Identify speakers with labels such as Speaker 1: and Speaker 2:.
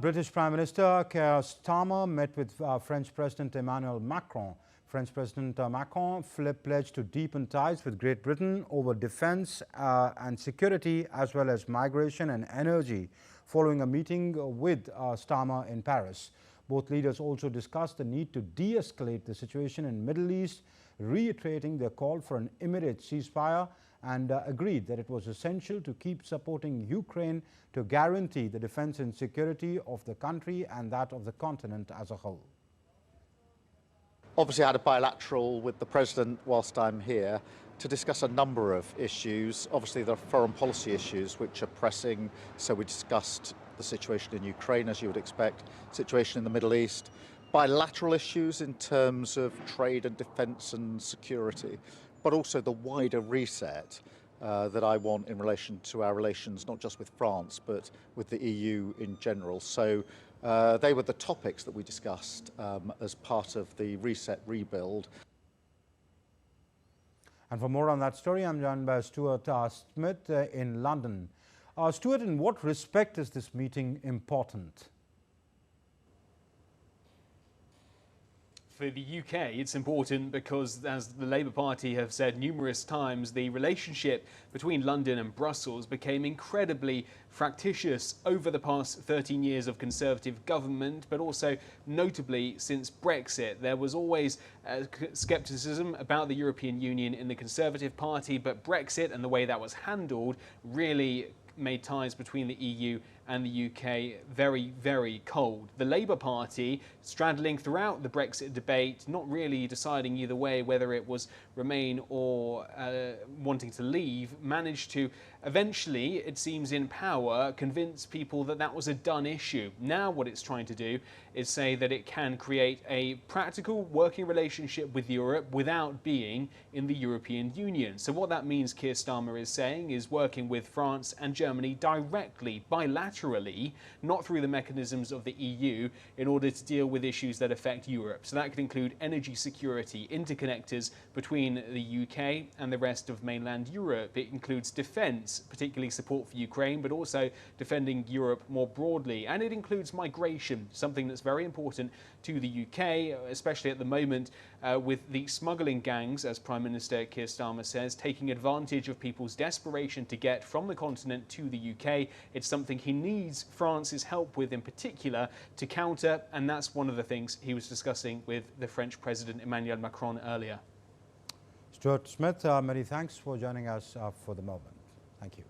Speaker 1: British Prime Minister Keir Starmer met with French President Emmanuel Macron. French President Macron pledged to deepen ties with Great Britain over defence and security, as well as migration and energy, following a meeting with Starmer in Paris. Both leaders also discussed the need to de-escalate the situation in the Middle East, reiterating their call for an immediate ceasefire, and agreed that it was essential to keep supporting Ukraine to guarantee the defence and security of the country and that of the continent as a whole.
Speaker 2: Obviously, I had a bilateral with the President whilst I'm here to discuss a number of issues. Obviously, there are foreign policy issues which are pressing, so we discussed the situation in Ukraine, as you would expect, situation in the Middle East, bilateral issues in terms of trade and defence and security, but also the wider reset that I want in relation to our relations, not just with France, but with the EU in general. So they were the topics that we discussed as part of the reset rebuild.
Speaker 1: And for more on that story, I'm joined by Stuart Smith in London. Stuart, in what respect is this meeting important?
Speaker 3: For the UK, it's important because, as the Labour Party have said numerous times, the relationship between London and Brussels became incredibly fractious over the past 13 years of Conservative government, but also notably since Brexit. There was always scepticism about the European Union in the Conservative Party, but Brexit and the way that was handled really made ties between the EU and the UK very, very cold. The Labour Party, straddling throughout the Brexit debate, not really deciding either way whether it was remain or wanting to leave, managed to eventually, it seems in power, convince people that that was a done issue. Now what it's trying to do is say that it can create a practical working relationship with Europe without being in the European Union. So what that means, Keir Starmer is saying, is working with France and Germany directly, bilaterally, not through the mechanisms of the EU, in order to deal with issues that affect Europe. So that could include energy security, interconnectors between the UK and the rest of mainland Europe. It includes defence, particularly support for Ukraine, but also defending Europe more broadly. And it includes migration, something that's very important to the UK, especially at the moment with the smuggling gangs, as Prime Minister Keir Starmer says, taking advantage of people's desperation to get from the continent to the UK. It's something he needs France's help with in particular to counter, and that's one of the things he was discussing with the French President Emmanuel Macron earlier.
Speaker 1: Stuart Smith, many thanks for joining us for the moment. Thank you.